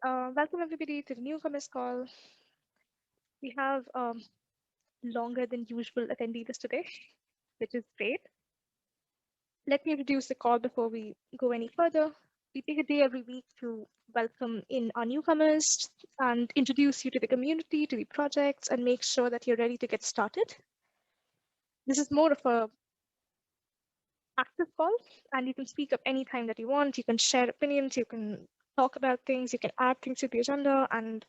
Welcome everybody to the Newcomers call. We have longer than usual attendees today, which is great. Let me introduce the call before we go any further. We take a day every week to welcome in our newcomers and introduce you to the community, to the projects, and make sure that you're ready to get started. This is more of a active call, and you can speak up anytime that you want. You can share opinions, you can talk about things, you can add things to the agenda, and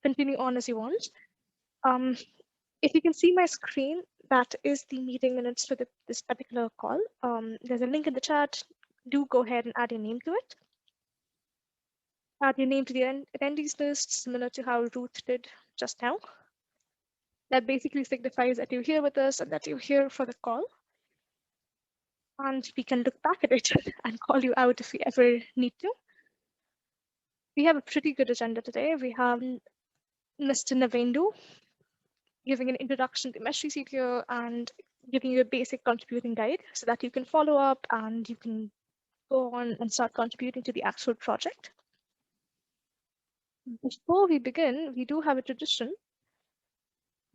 continue on as you want. If you can see my screen, that is the meeting minutes for this particular call. There's a link in the chat. Do go ahead and add your name to it. Add your name to the attendees list, similar to how Ruth did just now. That basically signifies that you're here with us and that you're here for the call. And we can look back at it and call you out if we ever need to. We have a pretty good agenda today. We have Mr. Navendu giving an introduction to Mesh CTO and giving you a basic contributing guide so that you can follow up and you can go on and start contributing to the actual project. Before we begin, we do have a tradition,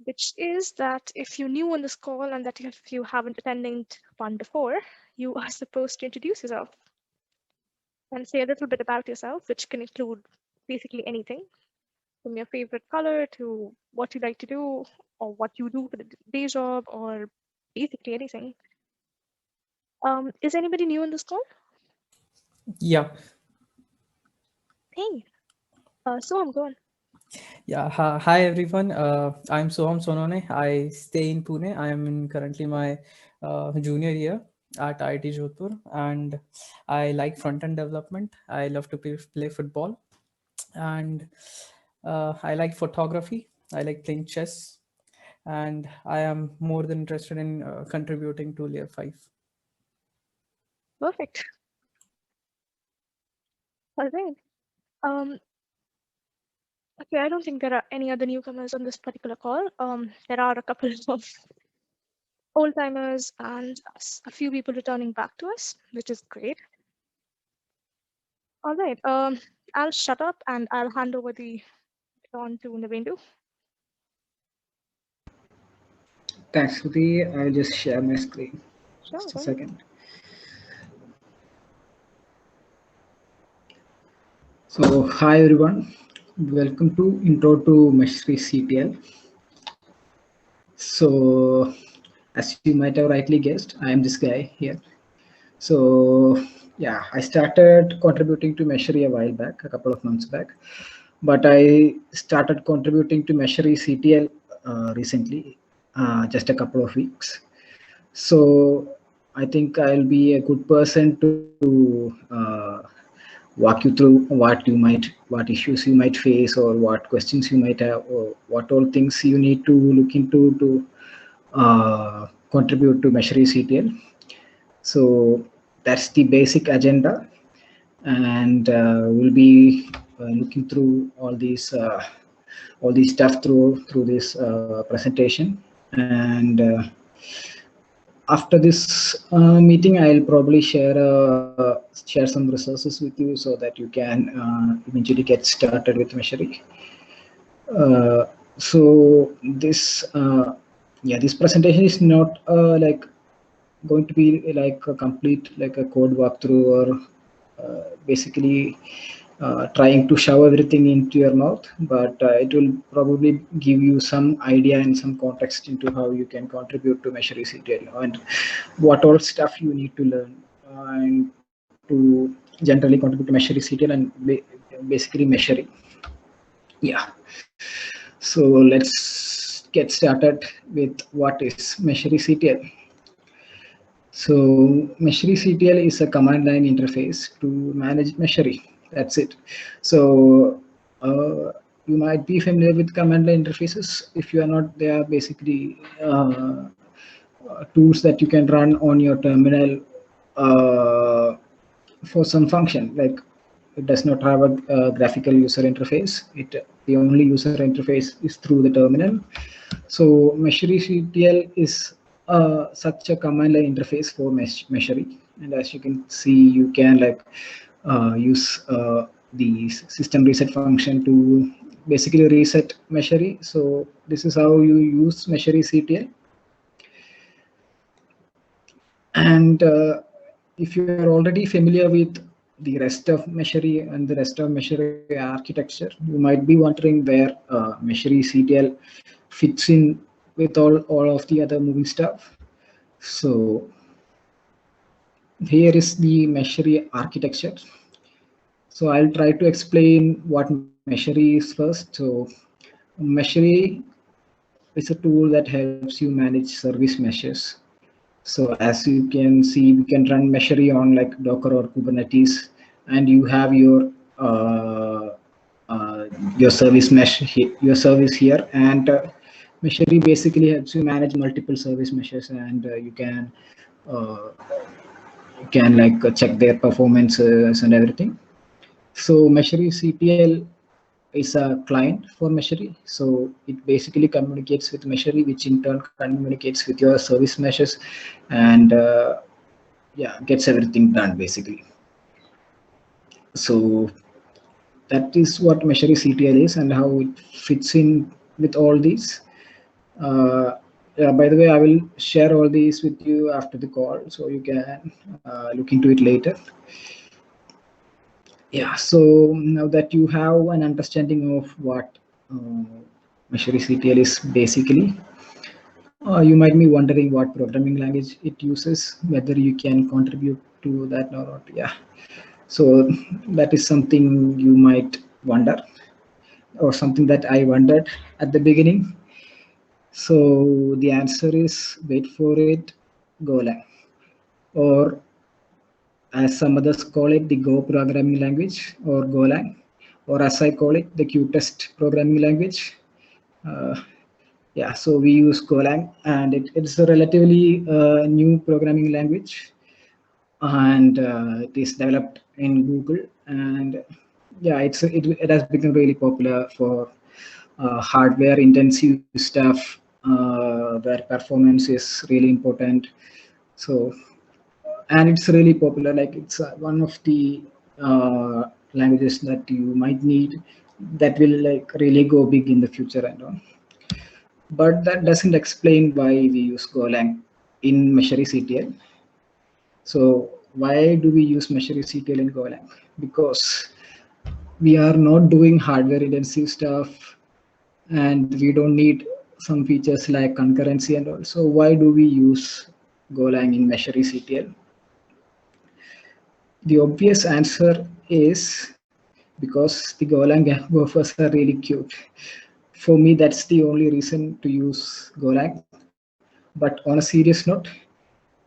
which is that if you're new on this call and that if you haven't attended one before, you are supposed to introduce yourself and say a little bit about yourself, which can include basically anything from your favorite color to what you like to do or what you do for the day job or basically anything. Is anybody new in this call? Yeah. Hey, Soham, go on. Yeah. Hi, everyone. I'm Soham Sonone. I stay in Pune. I am currently my junior year at IIT Jodhpur, and I like front-end development. I love to play football, and I like photography. I like playing chess, and I am more than interested in contributing to Layer5. Perfect. All right. Okay, I don't think there are any other newcomers on this particular call. There are a couple of old timers and a few people returning back to us, which is great. All right. I'll shut up and I'll hand over the baton to Navendu. Thanks, Ruthi. I'll just share my screen. Sure, Just a second. So, hi everyone. Welcome to Intro to Mesh CTL. So, as you might have rightly guessed, I am this guy here. So, yeah, I started contributing to Meshery a while back, a couple of months back, but I started contributing to Meshery CTL recently, just a couple of weeks. So I think I'll be a good person to walk you through what issues you might face, or what questions you might have, or what all things you need to look into to contribute to Meshery CTL. So that's the basic agenda, and we'll be looking through all these stuff through this presentation. And after this meeting, I'll probably share some resources with you so that you can eventually get started with Meshery. So this this presentation is not like going to be like a complete like a code walkthrough, or basically trying to shove everything into your mouth, but it will probably give you some idea and some context into how you can contribute to Meshery CTL and what all stuff you need to learn and to generally contribute to Meshery CTL and basically Meshery. Yeah. So let's get started with what is Meshery CTL. So Meshery CTL is a command line interface to manage Meshery. That's it. So you might be familiar with command line interfaces. If you are not, they are basically tools that you can run on your terminal for some function. Like it does not have a graphical user interface. The only user interface is through the terminal. So Meshery CTL is such a command line interface for Meshery. and as you can see, you can like use the system reset function to basically reset Meshery. So this is how you use Meshery CTL. And if you are already familiar with the rest of Meshery and the rest of Meshery architecture, you might be wondering where Meshery CTL fits in with all of the other moving stuff. So here is the Meshery architecture. So I'll try to explain what Meshery is first. So Meshery is a tool that helps you manage service meshes. So as you can see, we can run Meshery on like Docker or Kubernetes, and you have your service mesh, your service here, and Meshery basically helps you manage multiple service meshes, and uh, you can like check their performances and everything. So Meshery CTL is a client for Meshery. So it basically communicates with Meshery, which in turn communicates with your service meshes, and yeah, gets everything done basically. So that is what Meshery CTL is and how it fits in with all these. Yeah, by the way, I will share all these with you after the call, so you can look into it later. Yeah, so now that you have an understanding of what Meshery CTL is basically, you might be wondering what programming language it uses, whether you can contribute to that or not. Yeah, so that is something you might wonder, or something that I wondered at the beginning. So the answer is, wait for it, Golang, or as some others call it, the Go programming language, or Golang, or as I call it, the Qtest programming language. Uh, yeah, so we use Golang, and it's a relatively new programming language, and it is developed in Google, and yeah, it has become really popular for hardware intensive stuff, where performance is really important. So, and it's really popular, like it's one of the languages that you might need, that will like really go big in the future and all. But that doesn't explain why we use Golang in Meshery CTL. So why do we use Meshery CTL in Golang? Because we are not doing hardware intensive stuff, and we don't need some features like concurrency and all. So why do we use Golang in Meshery CTL? The obvious answer is because the Golang gophers are really cute. For me, that's the only reason to use Golang. But on a serious note,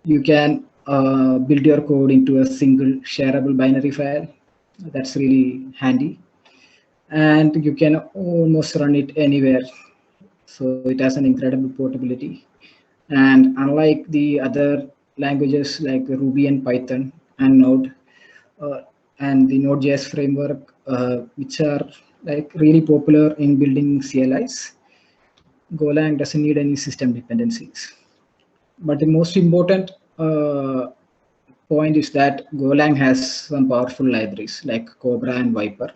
you can build your code into a single shareable binary file. That's really handy. And you can almost run it anywhere. So it has an incredible portability. And unlike the other languages like Ruby and Python and Node, uh, and the Node.js framework, which are like really popular in building CLIs, Golang doesn't need any system dependencies. But the most important point is that Golang has some powerful libraries like Cobra and Viper,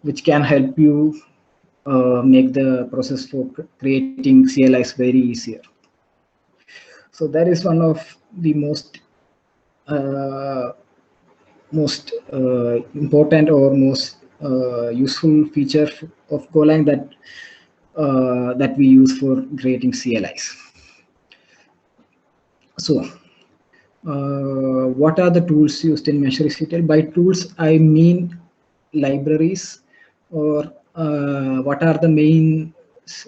which can help you make the process for creating CLIs very easier. So that is one of the uh, most important or most useful feature of Golang that we use for creating CLIs. So, what are the tools used in Meshery CTL? By tools, I mean libraries, or what are the main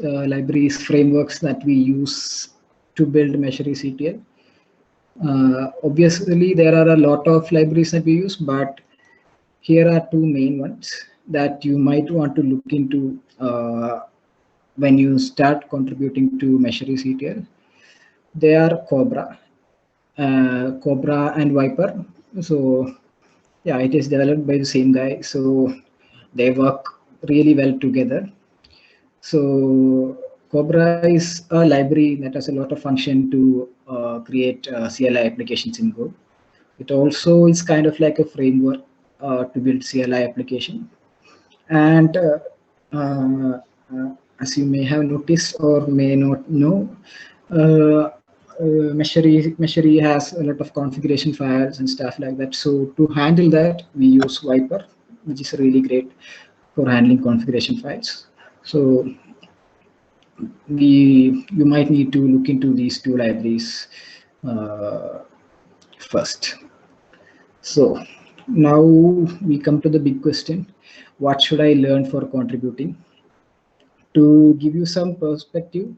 libraries, frameworks that we use to build Meshery CTL? Obviously, there are a lot of libraries that we use, but here are two main ones that you might want to look into when you start contributing to Meshery CTL. They are Cobra and Viper. So yeah, it is developed by the same guy. So they work really well together. So Cobra is a library that has a lot of function to create CLI applications in Go. It also is kind of like a framework to build CLI application. And as you may have noticed or may not know, uh, Meshery has a lot of configuration files and stuff like that. So to handle that, we use Viper, which is really great for handling configuration files. So you might need to look into these two libraries first. So now we come to the big question: what should I learn for contributing? To give you some perspective,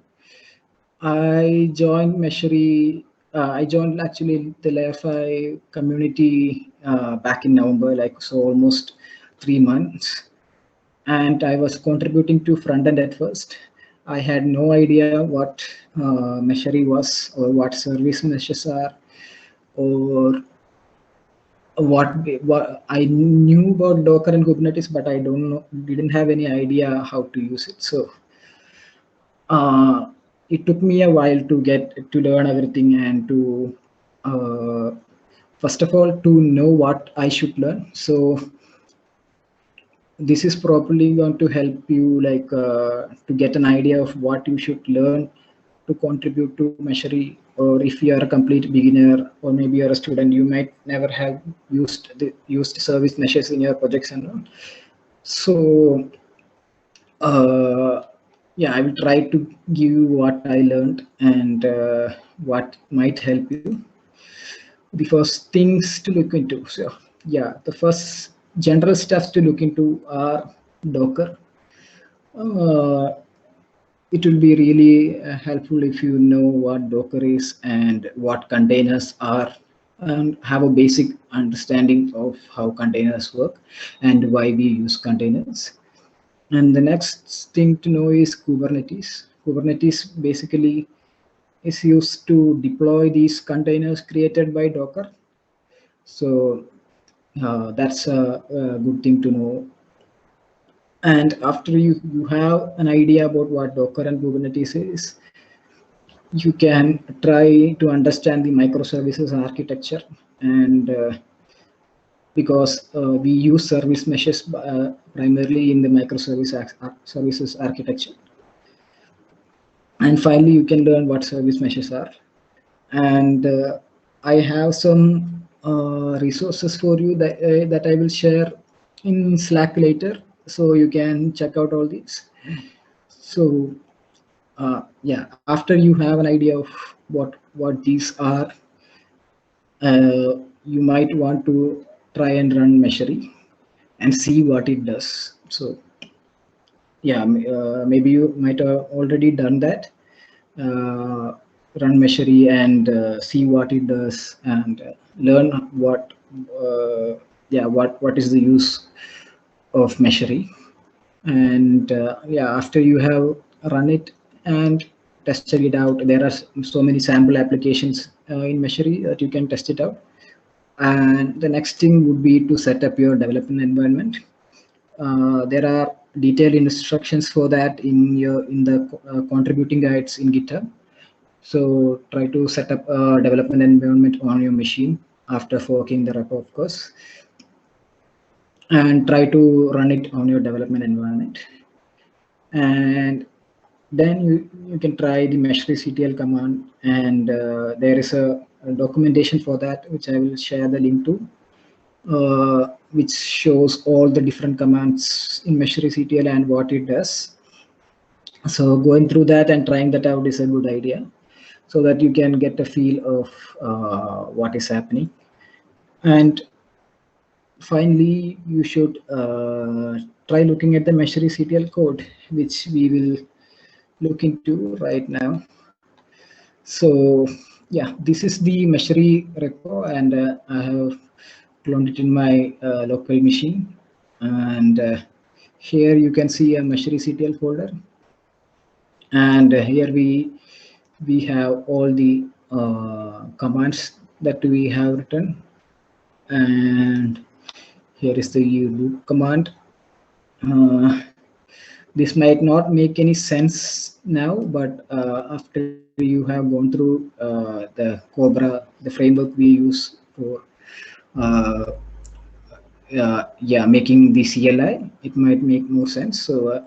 I joined Meshery. I joined actually the Layer5 community back in November, like so almost 3 months, and I was contributing to front end at first. I had no idea what Meshery was or what service meshes are or what I knew about Docker and Kubernetes, but I didn't have any idea how to use it. So it took me a while to get to learn everything and to first of all to know what I should learn. So this is probably going to help you like to get an idea of what you should learn to contribute to Meshery, or if you are a complete beginner or maybe you're a student, you might never have used service meshes in your projects and all. So yeah, I will try to give you what I learned and what might help you. The first things to look into. So yeah, the first general stuff to look into are Docker. It will be really helpful if you know what Docker is and what containers are, and have a basic understanding of how containers work and why we use containers. And the next thing to know is Kubernetes. Kubernetes basically is used to deploy these containers created by Docker. So that's a good thing to know. And after you have an idea about what Docker and Kubernetes is, you can try to understand the microservices architecture. And because we use service meshes primarily in the services architecture. And finally, you can learn what service meshes are. And I have some resources for you that I will share in Slack later, so you can check out all these. So yeah, after you have an idea of what these are, you might want to try and run Meshery and see what it does. So yeah, maybe you might have already done that. Run Meshery and see what it does and learn what is the use of Meshery. And yeah, after you have run it and tested it out, there are so many sample applications in Meshery that you can test it out. And the next thing would be to set up your development environment. There are detailed instructions for that in the contributing guides in GitHub. So try to set up a development environment on your machine after forking the repo, of course, and try to run it on your development environment. And then you can try the meshrectl command, and there is a documentation for that, which I will share the link to, which shows all the different commands in meshrectl and what it does. So going through that and trying that out is a good idea, so that you can get a feel of what is happening. And finally, you should try looking at the meshrectl code, which we will look into right now. So yeah, this is the Meshery repo, and I have cloned it in my local machine. And here you can see a meshrectl folder, and here we have all the commands that we have written. And here is the loop command. This might not make any sense now, but after you have gone through the Cobra, the framework we use for uh, yeah, making the CLI, it might make more sense. So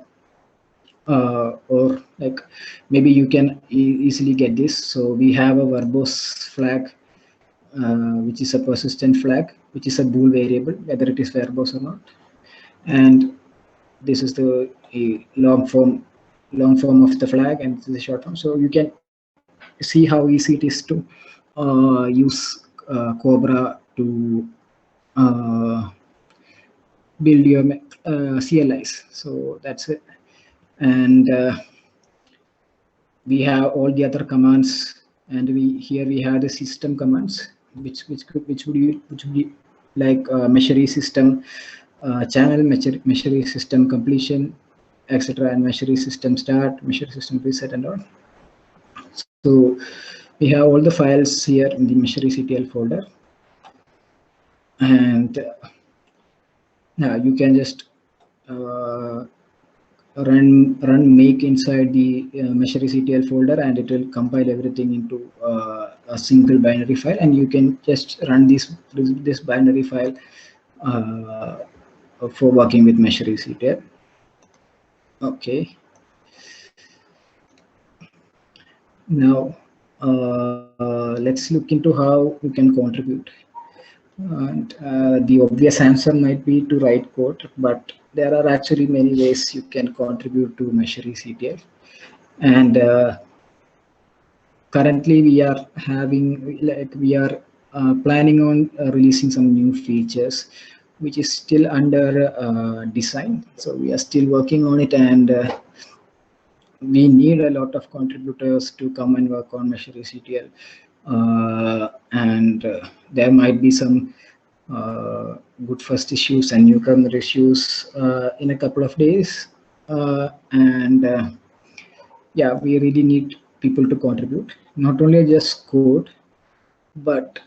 or like maybe you can easily get this. So we have a verbose flag, which is a persistent flag, which is a bool variable, whether it is verbose or not. And this is the long form of the flag, and this is the short form. So you can see how easy it is to use Cobra to uh, build your CLIs. So that's it. And we have all the other commands, and we have the system commands, which would be like measure system, channel measure system completion, etc., and measure system start, measure system reset, and all. So we have all the files here in the measure.ctl folder, and now you can just uh, run make inside the measure.ctl folder, and it will compile everything into a single binary file, and you can just run this binary file uh, for working with measure.ctl. Okay, now let's look into how you can contribute. And the obvious answer might be to write code, but there are actually many ways you can contribute to measure.ctl. And currently we are having, like, we are planning on releasing some new features, which is still under design. So we are still working on it, and we need a lot of contributors to come and work on measure.ctl. And there might be some good first issues and newcomer issues in a couple of days. And yeah, we really need people to contribute, not only just code, but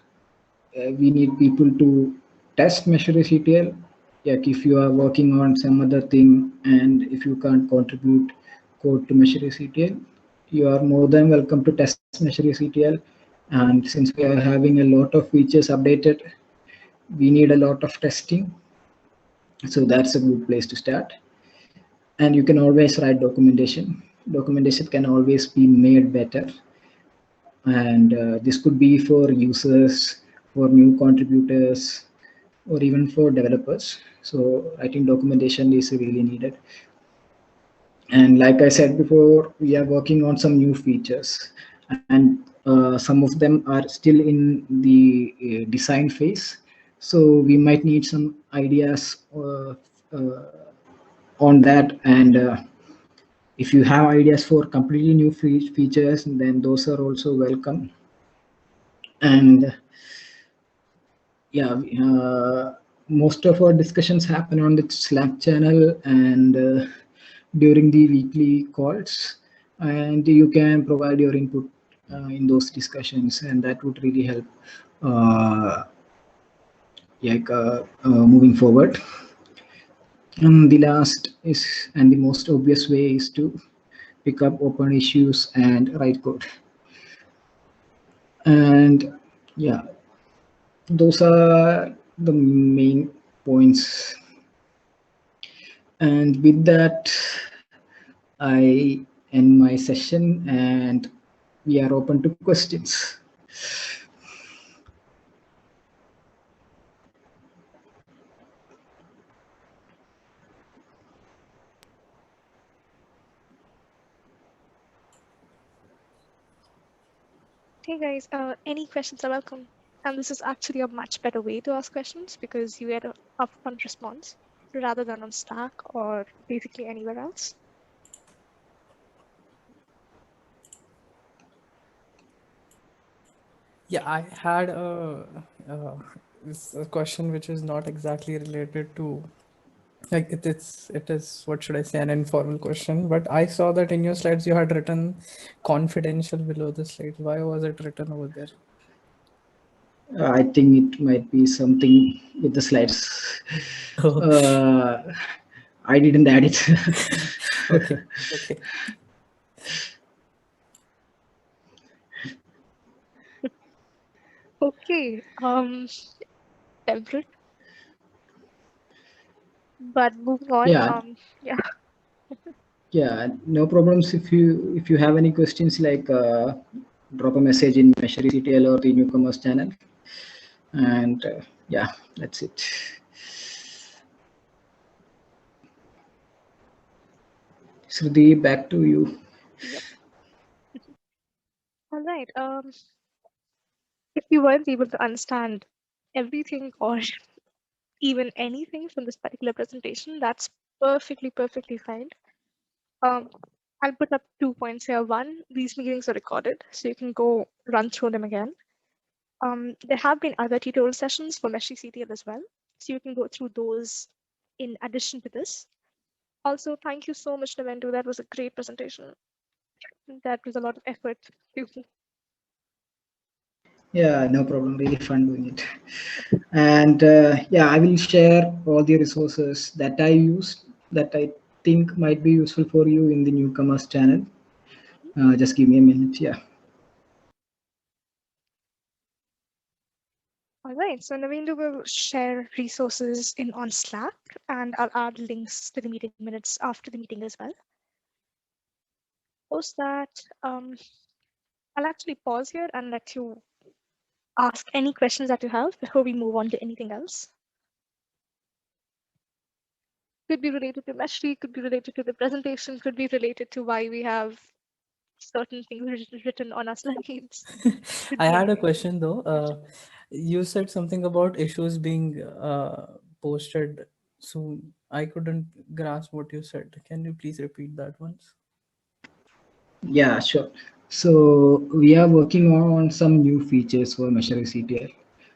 we need people to test measure.ctl. Like if you are working on some other thing, and if you can't contribute code to measure.ctl, you are more than welcome to test measure.ctl. And since we are having a lot of features updated, we need a lot of testing. So that's a good place to start. And you can always write documentation. Documentation can always be made better. And this could be for users, for new contributors, or even for developers. So writing documentation is really needed. And like I said before, we are working on some new features, and some of them are still in the design phase. So we might need some ideas on that. And if you have ideas for completely new features, then those are also welcome. And yeah, most of our discussions happen on the Slack channel and during the weekly calls, and you can provide your input in those discussions, and that would really help uh, moving forward. And the last is, and the most obvious way, is to pick up open issues and write code. And yeah, those are the main points. And with that, I end my session, and we are open to questions. Hey guys, any questions are welcome. And this is actually a much better way to ask questions because you get an upfront response rather than on Slack or basically anywhere else. Yeah, I had uh, a question which is not exactly related to, like, it is what should I say, an informal question, but I saw that in your slides you had written confidential below the slides. Why was it written over there? I think it might be something with the slides. Oh, Uh, I didn't add it. okay, okay. Okay. temperate. But moving on, Yeah, yeah, yeah, no problems. If you have any questions, like drop a message in Measure CTL or the Newcomers channel, and yeah, that's it. Sruti, back to you. yep. All right. If you weren't able to understand everything or even anything from this particular presentation, that's perfectly fine. Um, I'll put up 2 points here. One, these meetings are recorded, so you can go run through them again. There have been other tutorial sessions for Mesh CTL as well, so you can go through those in addition to this. Also, thank you so much, Navendu. That was a great presentation. That was a lot of effort. Yeah, no problem. Really fun doing it. And yeah, I will share all the resources that I use that I think might be useful for you in the Newcomers channel. Just give me a minute. Yeah. All right, so Navendu will share resources in on Slack, and I'll add links to the meeting minutes after the meeting as well. Post that, I'll actually pause here and let you ask any questions that you have before we move on to anything else. Could be related to Meshri, could be related to the presentation, could be related to why we have certain things written on our slides. Could I be had a anything. question though. You said something about issues being posted soon. I couldn't grasp what you said. Can you please repeat that once? Yeah, sure. So we are working on some new features for Measure CTL.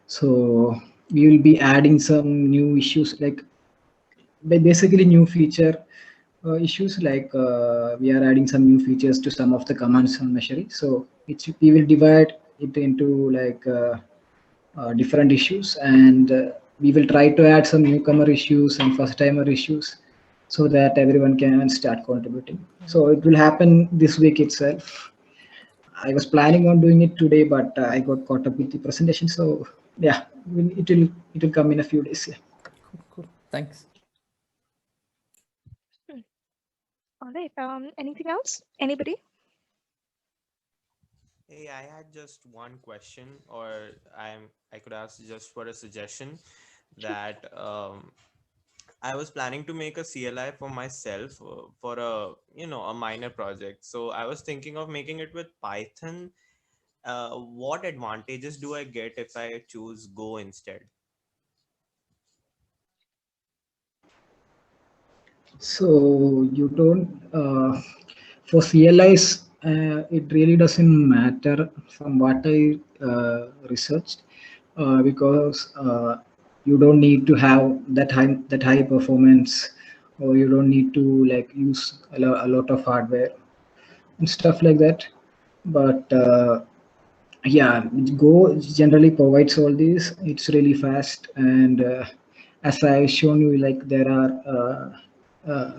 So we will be adding some new issues, like basically new feature issues, like we are adding some new features to some of the commands on Measure. So we will divide it into like different issues, and we will try to add some newcomer issues and first timer issues so that everyone can start contributing. So it will happen this week itself. I was planning on doing it today, but I got caught up with the presentation. So yeah, it will come in a few days. Yeah. Cool, cool. Thanks. Hmm. All right, anything else? Anybody? Hey, I had just one question, or I could ask just for a suggestion Sure. that I was planning to make a CLI for myself for a a minor project. So I was thinking of making it with Python. What advantages do I get if I choose Go instead? So you don't for CLIs. It really doesn't matter from what I researched, because you don't need to have that high performance, or you don't need to like use a lot of hardware and stuff like that. But yeah, Go generally provides all these. It's really fast, and as I've shown you, like there are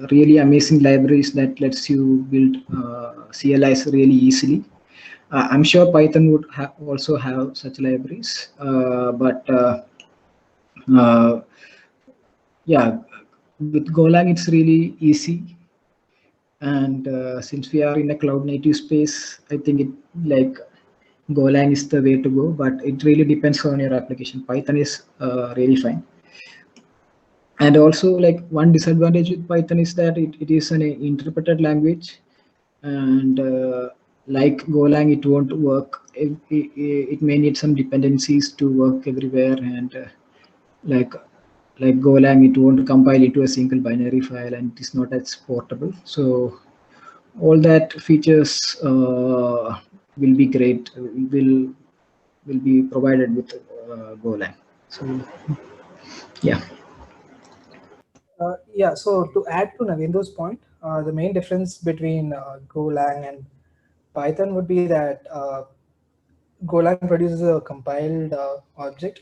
really amazing libraries that lets you build CLIs really easily. I'm sure Python would also have such libraries, but yeah, with Golang it's really easy. And since we are in a cloud native space, I think it like Golang is the way to go, but it really depends on your application. Python is really fine. And also, like one disadvantage with Python is that it is an interpreted language, and like Golang, it won't work. It may need some dependencies to work everywhere, and like like Golang, it won't compile into a single binary file, and it is not as portable. So all that features will be great. Will be provided with Golang. So yeah. Yeah, so to add to Navendo's point, the main difference between Golang and Python would be that Golang produces a compiled object.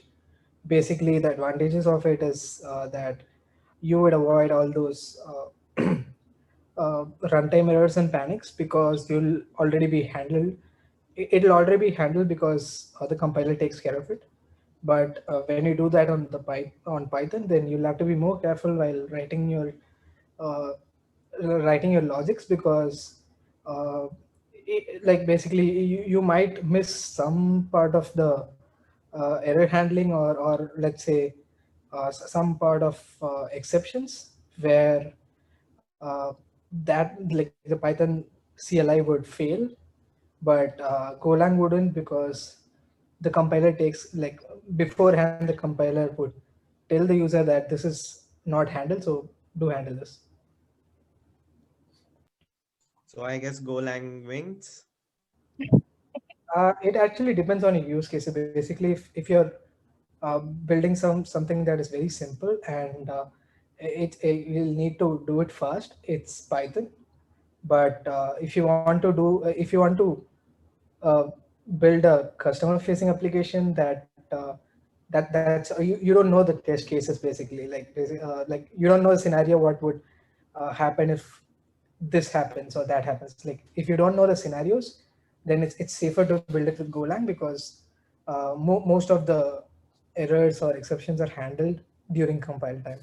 Basically, the advantages of it is that you would avoid all those runtime errors and panics because you'll already be handled. It'll already be handled because the compiler takes care of it. But when you do that on on Python, then you'll have to be more careful while uh, writing your logics, because uh, like basically you might miss some part of the error handling, or let's say some part of exceptions where that, like, the Python CLI would fail, but Golang wouldn't, because the compiler takes, like, beforehand the compiler would tell the user that this is not handled, so do handle this. So I guess Golang wins. It actually depends on your use case. So basically, if you're building something that is very simple, and you'll need to do it fast, it's Python. But if you want to uh, build a customer facing application that's you don't know the test cases, basically, like you don't know the scenario what would happen if this happens or that happens. Like, if you don't know the scenarios, then it's safer to build it with Golang, because most of the errors or exceptions are handled during compile time.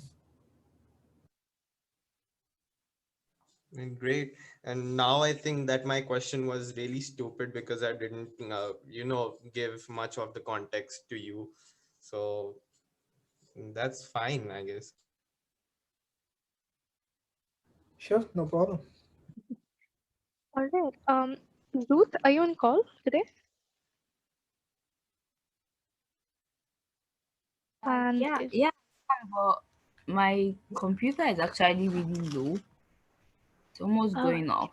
Great. And now I think that my question was really stupid because I didn't, give much of the context to you. So that's fine, I guess. Sure, no problem. All right. Ruth, are you on call today? And Yeah, if yeah, but my computer is actually really low. It's almost uh, going off.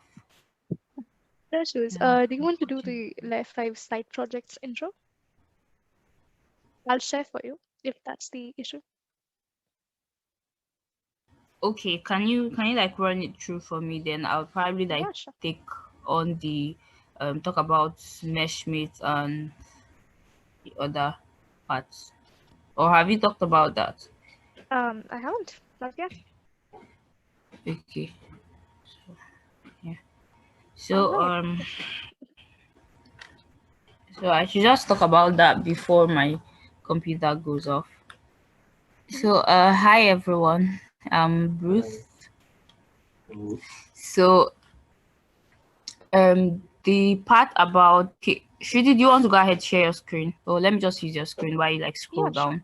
no issues. Yeah, Do you want to do the Layer 5 side projects intro? I'll share for you if that's the issue. okay, can you like run it through for me? Then I'll probably like Yeah, sure. take on the talk about meshmates and the other parts. Or have you talked about that? I haven't. Not yet. Okay. Yeah. All So right. so I should just talk about that before my computer goes off. Mhm. So hi everyone. I'm Bruce. So the part about, okay, Shruti, do you want to go ahead share your screen? Or let me just use your screen while you like scroll Yeah, sure. down.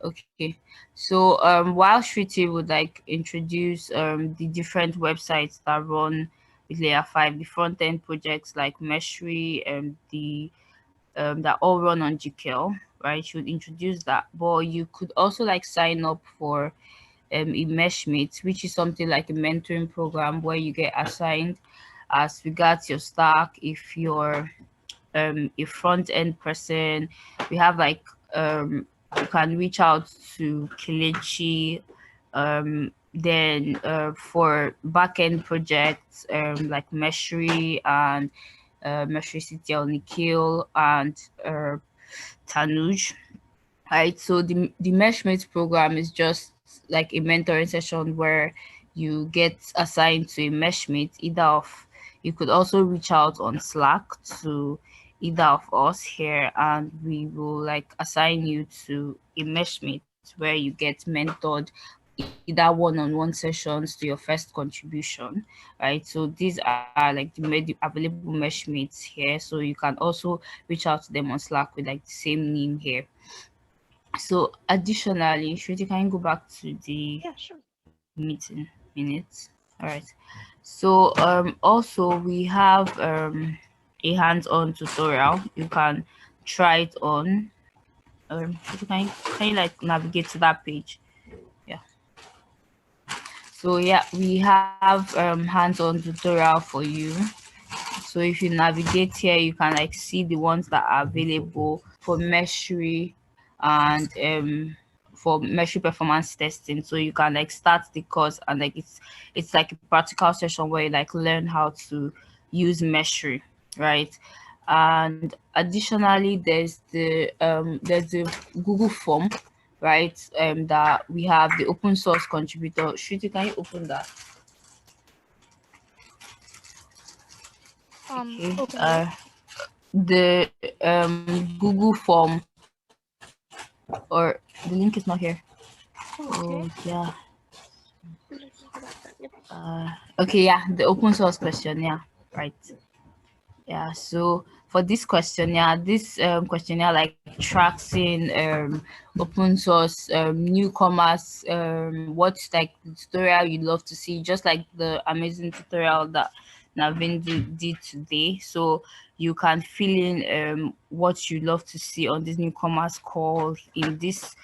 Okay. So while Shruti would like introduce the different websites that run with Layer 5, the front end projects like Meshry, the that all run on GKL, right? She would introduce that. But you could also like sign up for a meshmate, which is something like a mentoring program where you get assigned as regards your stack. If you're a front end person, we have like you can reach out to Kelechi. Then for backend projects like Meshry and Meshry CTL Nikhil and Tanuj. Right, so the meshmates program is just like a mentoring session where you get assigned to a meshmate. Either of you could also reach out on Slack to either of us here, and we will like assign you to a meshmate where you get mentored either one-on-one sessions to your first contribution, right? So these are like the available meshmates here, so you can also reach out to them on Slack with like the same name here. So additionally, Shruti, can you go back to the Yeah, sure. meeting minutes? All right. So also we have a hands-on tutorial. You can try it on. Shruti, can you like navigate to that page? Yeah. So yeah, we have hands-on tutorial for you. So if you navigate here, you can like see the ones that are available for Meshry and for Meshry performance testing. So you can like start the course, and like it's like a practical session where you like learn how to use Meshry, right? And additionally, there's the Google form, right? That we have the open source contributor. Shruti, can you open that? Okay. Open what? The Google form or the link is not here. Okay. Oh yeah. Let me go back there. Yep. Okay, yeah, the open source question, yeah, right. Yeah, so for this question, yeah, this questionnaire like tracks in open source newcomers, what's like the tutorial you'd love to see, just like the amazing tutorial that Navin did today. So you can fill in what you'd love to see on this newcomers call in this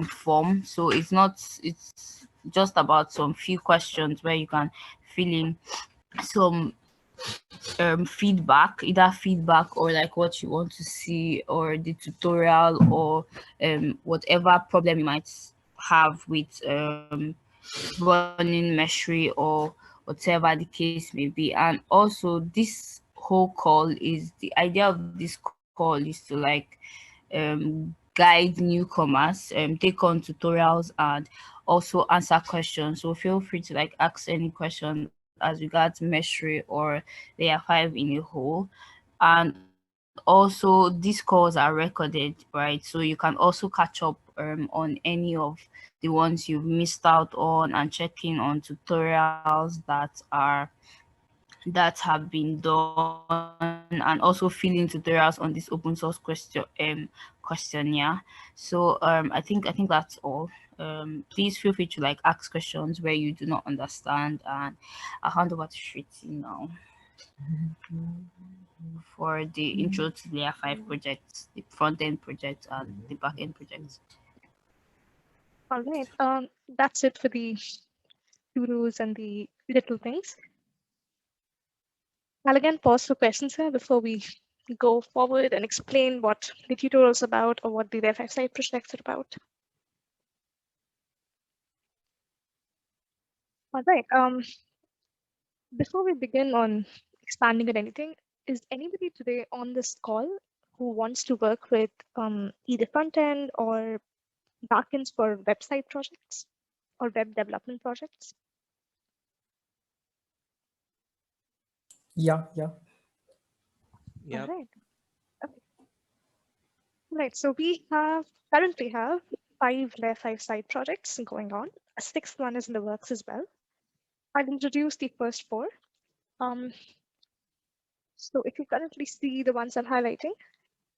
form. So it's just about some few questions where you can fill in some feedback, either feedback or like what you want to see or the tutorial or whatever problem you might have with running Meshery or whatever the case may be. And also this whole call is the idea of this call is to like guide newcomers, take on tutorials and also answer questions. So feel free to like ask any question as regards Meshery or Layer 5 in a whole. And also these calls are recorded, right? So you can also catch up on any of the ones you've missed out on and checking on tutorials that have been done, and also filling tutorials on this open source questionnaire. So I think that's all. Please feel free to like ask questions where you do not understand, and I'll hand over to Shruti now for the intro to Layer 5 projects, the front end project and the back end projects. All right. That's it for the gurus and the little things. I'll again pause for questions here before we go forward and explain what the tutorial is about or what the Layer5 side projects are about. All right. Before we begin on expanding on anything, is anybody today on this call who wants to work with either front end or backends for website projects or web development projects? Yeah, yeah. All Yep. right. Okay. Right. So we currently have 5 Layer 5 side projects going on. A 6th one is in the works as well. I'll introduce the first 4. So if you currently see the ones I'm highlighting,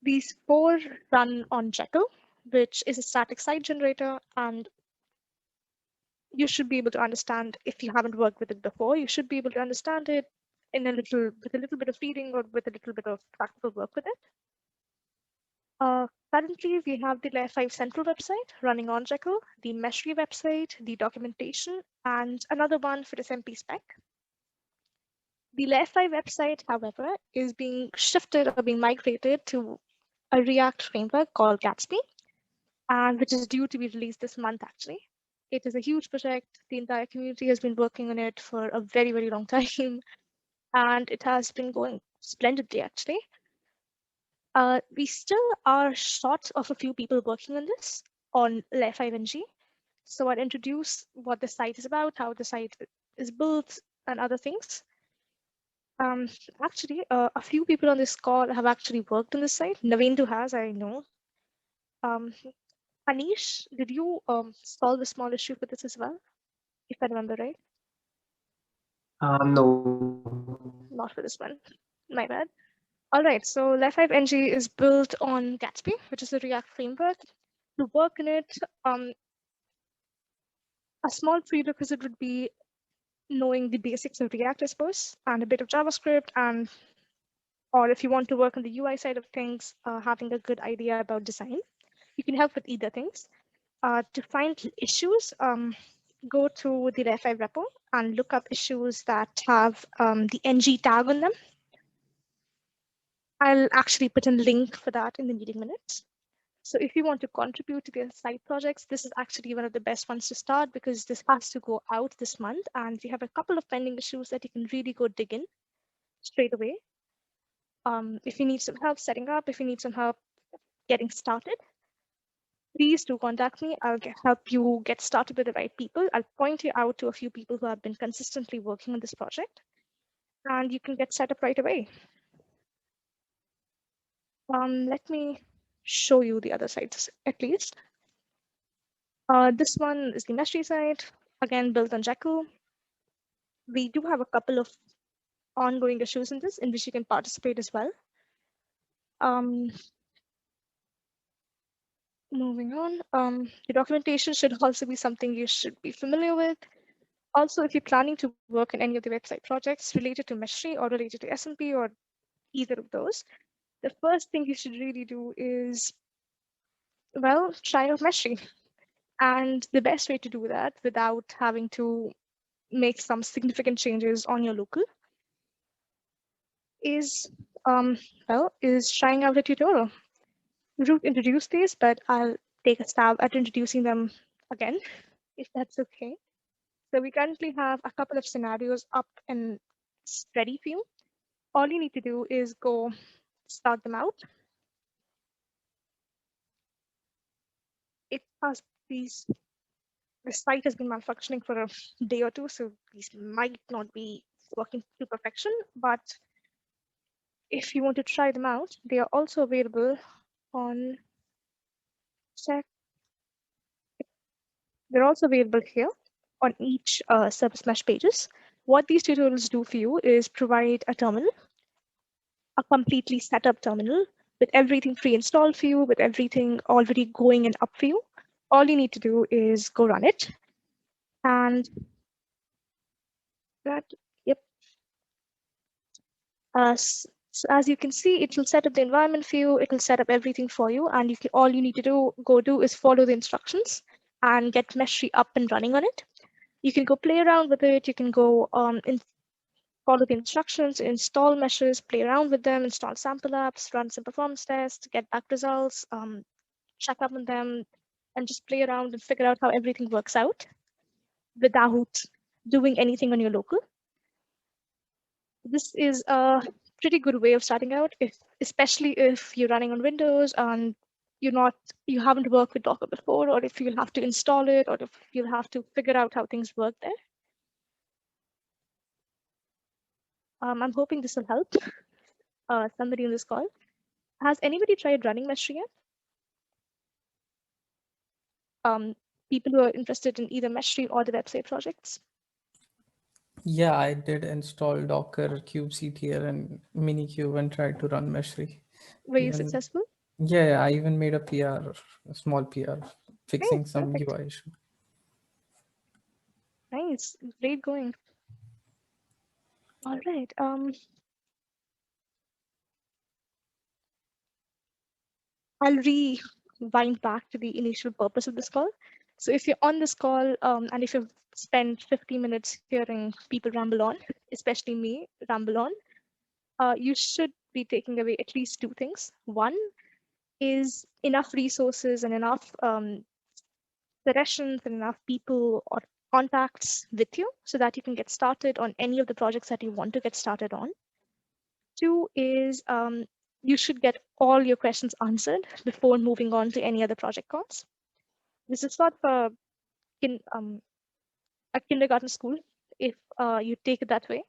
these 4 run on Jekyll, which is a static site generator, and you should be able to understand, if you haven't worked with it before, you should be able to understand it with a little bit of reading or with a little bit of practical work with it. Currently, we have the Layer5 central website running on Jekyll, the Meshery website, the documentation, and another one for this MP spec. The Layer5 website, however, is being shifted or being migrated to a React framework called Gatsby, and which is due to be released this month, actually. It is a huge project. The entire community has been working on it for a very, very long time, and it has been going splendidly, actually. We still are short of a few people working on this on Layer5NG. So I'll introduce what the site is about, how the site is built, and other things. Actually, a few people on this call have actually worked on this site. Navendu has, I know. Um, Anish, did you solve a small issue with this as well, if I remember right? No. Not for this one. My bad. All right, so Layer5NG is built on Gatsby, which is a React framework. To work in it, a small prerequisite would be knowing the basics of React, I suppose, and a bit of JavaScript, and or if you want to work on the UI side of things, having a good idea about design. You can help with either things. To find issues, go to the Layer5 repo and look up issues that have the ng tag on them. I'll actually put a link for that in the meeting minutes. So if you want to contribute to the side projects, this is actually one of the best ones to start because this has to go out this month and we have a couple of pending issues that you can really go dig in straight away. If you need some help setting up, if you need some help getting started, please do contact me. I'll help you get started with the right people. I'll point you out to a few people who have been consistently working on this project and you can get set up right away. Let me show you the other sites at least. This one is the Mesri site, again built on Jekyll. We do have a couple of ongoing issues in this in which you can participate as well. Moving on, the documentation should also be something you should be familiar with. Also, if you're planning to work in any of the website projects related to Mesri or related to SMP or either of those, the first thing you should really do is, well, try out Mesri. And the best way to do that without having to make some significant changes on your local is, is trying out a tutorial. Root introduced these, but I'll take a stab at introducing them again, if that's okay. So we currently have a couple of scenarios up and ready for you. All you need to do is go start them out. It has these, the site has been malfunctioning for a day or two, so these might not be working to perfection, but if you want to try them out, they are also available on check. They're also available here on each service mesh pages. What these tutorials do for you is provide a terminal, a completely set up terminal with everything pre-installed for you, with everything already going and up for you. All you need to do is go run it. And that, yep. So as you can see, it will set up the environment for you. It will set up everything for you. And you can, all you need to do is follow the instructions and get Mesri up and running on it. You can go play around with it. You can go follow the instructions, install meshes, play around with them, install sample apps, run some performance tests, get back results, check up on them, and just play around and figure out how everything works out without doing anything on your local. This is a pretty good way of starting out, especially if you're running on Windows and you haven't worked with Docker before, or if you'll have to install it, or if you'll have to figure out how things work there. I'm hoping this will help somebody on this call. Has anybody tried running Mesri yet? People who are interested in either Mesri or the website projects? Yeah, I did install Docker, kubectl, and Minikube and tried to run Mesri. Were you Even successful? yeah, I even made a PR, a small PR, fixing Nice, some perfect. UI issue. Nice, great going. All right. I'll rewind back to the initial purpose of this call. So if you're on this call and if you've spent 50 minutes hearing people ramble on, especially me ramble on, you should be taking away at least two things. One is enough resources and enough suggestions and enough people or contacts with you so that you can get started on any of the projects that you want to get started on. Two is you should get all your questions answered before moving on to any other project calls. This is not for a kindergarten school if you take it that way,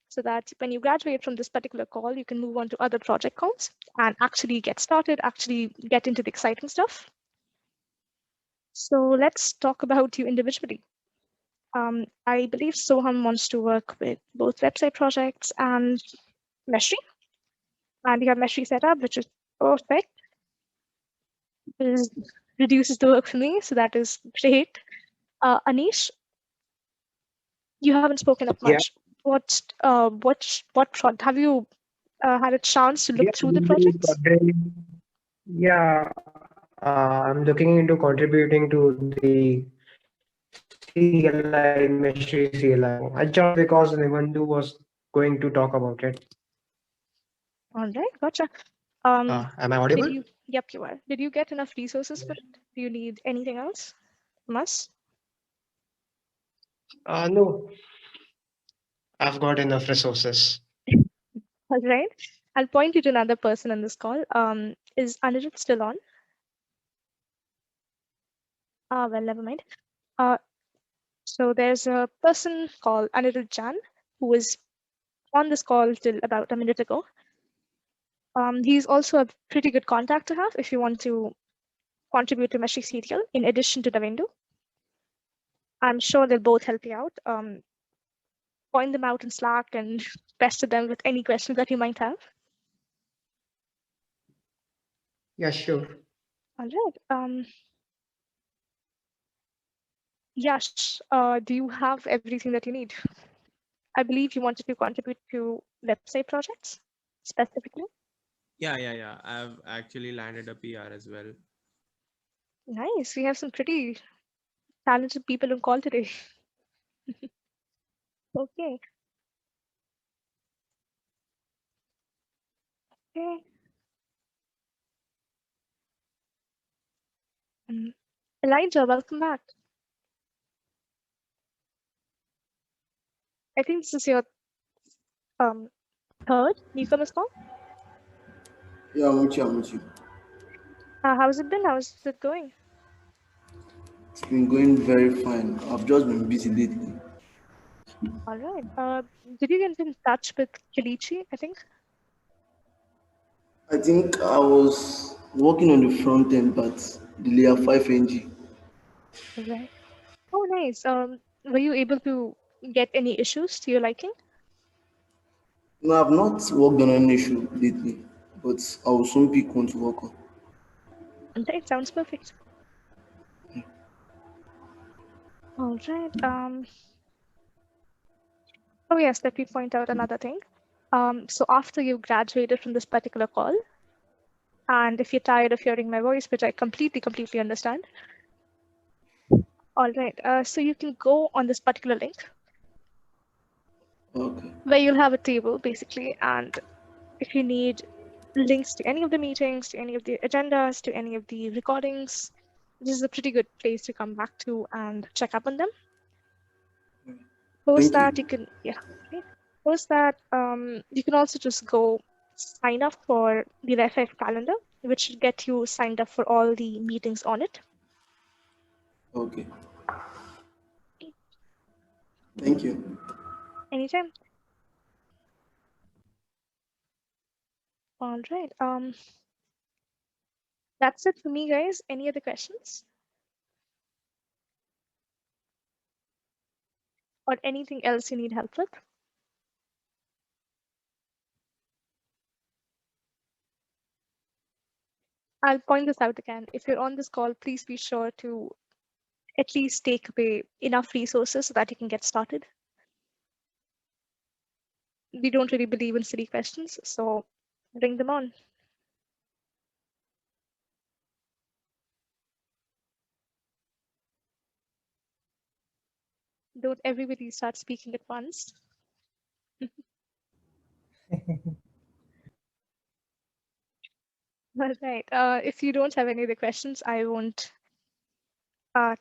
so that when you graduate from this particular call, you can move on to other project calls and actually get started, actually get into the exciting stuff. So let's talk about you individually. I believe Soham wants to work with both website projects and Mesri. And you have Mesri set up, which is perfect. This reduces the work for me, so that is great. Anish, you haven't spoken up Yeah, much. What have you had a chance to yeah, look through the projects? yeah. I'm looking into contributing to the CLI, Mesh CLI. I joined because Nivandu was going to talk about it. All right, gotcha. Um, Am I audible? did you? Yep, you are. Did you get enough resources for it? Do you need anything else from us? No, I've got enough resources. All right. I'll point you to another person on this call. Is Anirudh still on? Well, never mind. So there's a person called Anirudh Jan who was on this call till about a minute ago. He's also a pretty good contact to have if you want to contribute to Meshi Serial in addition to Davindo. I'm sure they'll both help you out. Point them out in Slack and pester them with any questions that you might have. Yeah, sure. All right. Yash, do you have everything that you need? I believe you wanted to contribute to website projects specifically. Yeah. I've actually landed a PR as well. Nice. We have some pretty talented people on call today. Okay. Okay. Um, Elijah, welcome back. I think this is your um third Newcomers call. Yeah, I'm with you. I'm with you. How's it been? How's it going? It's been going very fine. I've just been busy lately. All right. Did you get in touch with Kilichi, I think? I think I was working on the front end, but the Layer 5 NG. Right. Oh, nice. Were you able to get any issues to your liking? No, I've not worked on an issue lately, but I will soon pick one to work on. Okay, sounds perfect. All right. Oh yes, let me point out another thing. So after you graduated from this particular call, and if you're tired of hearing my voice, which I completely understand, all right. So you can go on this particular link Okay. where you'll have a table basically, and if you need links to any of the meetings, to any of the agendas, to any of the recordings, this is a pretty good place to come back to and check up on them. Post Thank that, you you. can, yeah, okay. Post that, you can also just go sign up for the Layer5 calendar, which will get you signed up for all the meetings on it. Okay. Thank you. Anytime. All right. That's it for me, guys. Any other questions? Or anything else you need help with? I'll point this out again. If you're on this call, please be sure to at least take away enough resources so that you can get started. We don't really believe in silly questions, so bring them on. Don't everybody start speaking at once. All right. If you don't have any other questions, I won't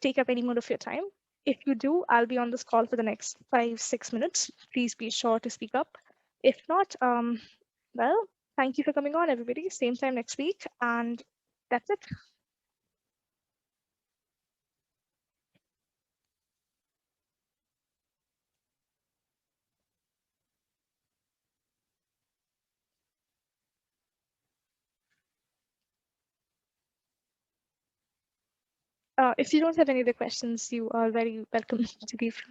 take up any more of your time. If you do, I'll be on this call for the next 5-6 minutes. Please be sure to speak up. If not, well, thank you for coming on, everybody. Same time next week, and that's it. If you don't have any other questions, you are very welcome to leave.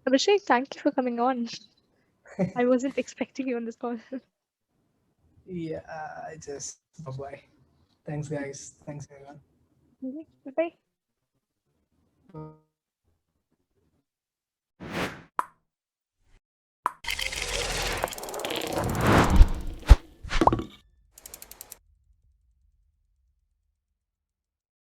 Abhishek, thank you for coming on. I wasn't expecting you on this call. Yeah, I just was by. Thanks, guys. Thanks, everyone. Bye. Bye.